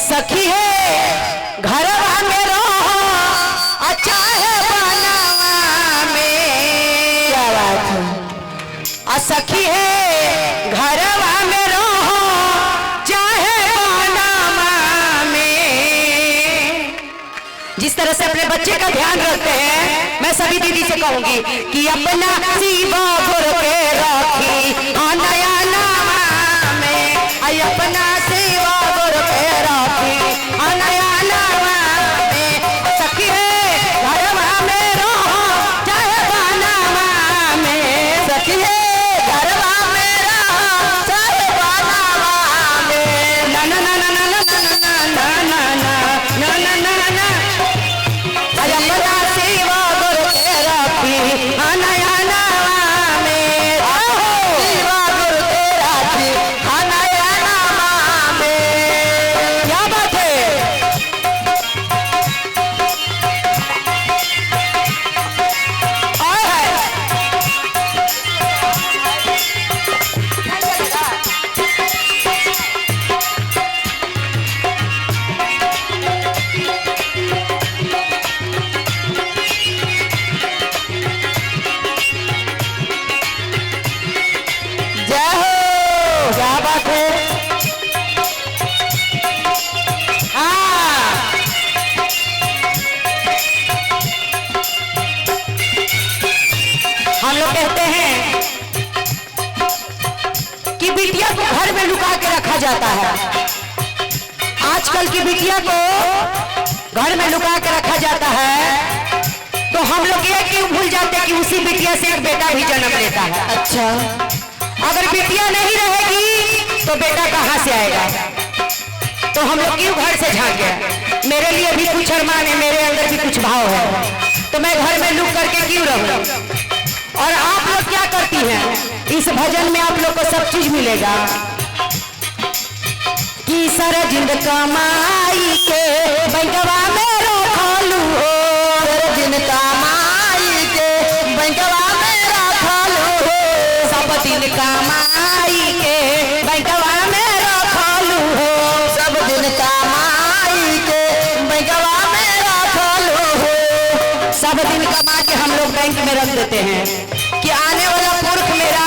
सखी है घरवा में रहो अच्छा है बनवा में। क्या बात है। सखी है घरवा में रहो चाहे बनवा में। जिस तरह से अपने बच्चे का ध्यान रखते हैं, मैं सभी दीदी से कहूंगी कि अपना सीवा गुर के रखी नया नामा में। अपना सेवा गुर के रखी नया नामा में। सखी है घरवा में रहो चाहे बनवा में। सखी है घरवा में रहो चाहे बनवा में। ना ना ना ना ना ना ना ना ना ना ना ना। अपना सेवा गुर के रखी नया नामा में। सेवा गुर के रखी नया नामा में। क्या बात है। जय हो। क्या बात है। हाँ हम लोग कहते हैं कि बिटिया को घर में लुका के रखा जाता है। आजकल की बिटिया को घर में लुका के रखा जाता है, तो हम लोग ये क्यों भूल जाते कि उसी बिटिया से एक बेटा भी जन्म लेता है। अच्छा, अगर बिटिया नहीं रहेगी तो बेटा कहाँ से आएगा। तो हम लोग क्यों घर से झांके। मेरे लिए भी कुछ अरमान है, मेरे अंदर भी कुछ भाव है, तो मैं घर में लुक करके क्यों रहूं। और आप लोग क्या करती हैं, इस भजन में आप लोग को सब चीज मिलेगा कि सर जिंद कमाई के बैंकवा में रखलू हो। सर जिंद कमाई के बैंकवा में रखलू हो। सब दिन कमाई के बैंकवा में रखलू हो। सब दिन कमाई के बैंकवा में रखलू हो। सब दिन कमा के हम लोग बैंक में रख देते हैं कि आने वाला पुरख मेरा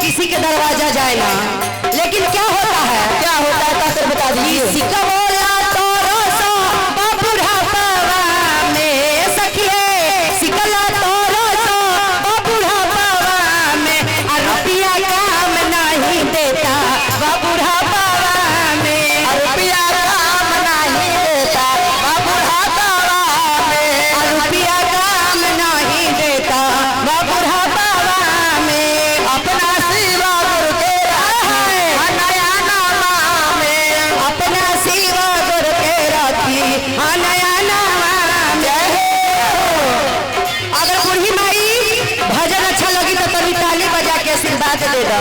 किसी के दरवाजा जाए ना। लेकिन क्या होता है, क्या होता है ताकत बता दीजिए। सिकवोला तोरो सो बुढ़ापा में। सखी है सिकला तोरो सो बुढ़ापा में। रुपया काम नहीं देता बुढ़ापा में। रुपया काम नहीं देता बुढ़ापा में। रुपया काम नहीं देता बुढ़ापा में। अपना सेवा गुरु के नया नामा में। अपना सेवा गुरु के रखी नया नामा में। अगर बूढ़ी माई भजन अच्छा लगी तो तभी ताली बजा के आशीर्वाद दे दो।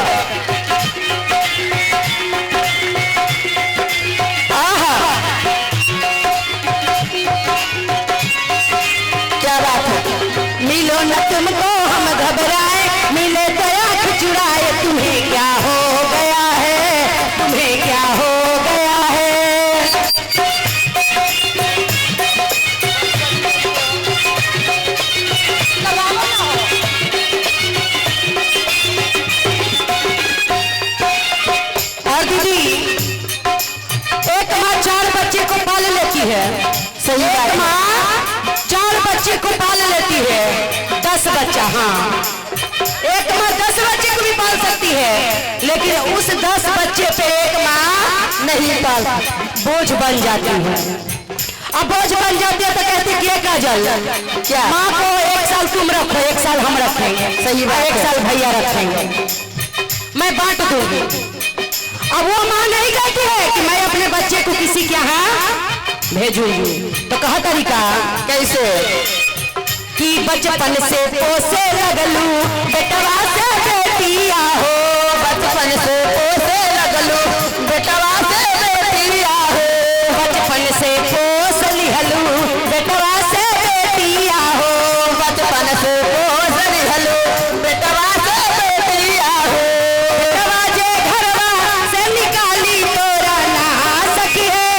क्या बात है। मिलो न तुमको हम घबराए, मिले तो आँख चुराए। तुम्हें क्या हो गया है, तुम्हें क्या हो गया है। और दीदी एक माँ 4 बच्चे को पाल लेती है। सही बात। माँ 4 बच्चे को पाल लेती है। 10 बच्चा, हाँ एक माँ 10 बच्चे को भी पाल सकती है, लेकिन उस 10 बच्चे पे एक माँ नहीं पाल, बोझ बन जाती है। अब बोझ बन जाती है तो कहती है कि काजल क्या माँ को 1 साल तुम रखो, 1 साल हम रखेंगे। सही बात। 1 साल भैया रखेंगे, मैं बांट दूंगी। अब वो माँ नहीं कहती है कि मैं अपने बच्चे को किसी के यहाँ भेजूंगी। तो कहा तरीका कैसे कि बचपन से पोसे लगलू बेटवा से बेटिया हो। बचपन से पोसे लगलू बेटवा से बेटिया हो। बचपन से पोस लिहलू बेटवा से बेटिया हो। बचपन से पोस लिहलू बेटवा से बेटिया हो। बेटवा जे घरवा से निकाली तोरा ना सकी है।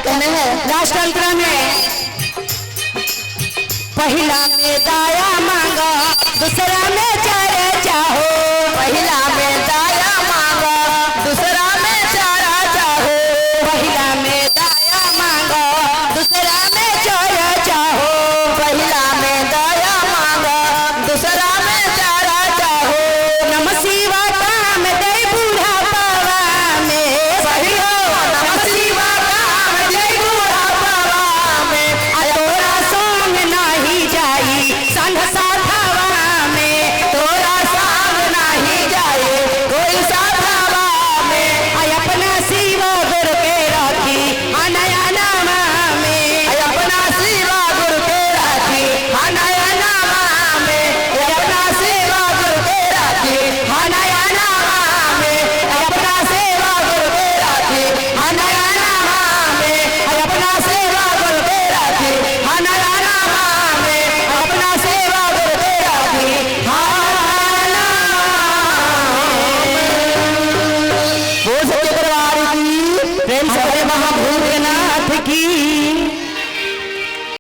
कहना है लास्ट अंतरा में पहला में दाया मांगा दूसरा में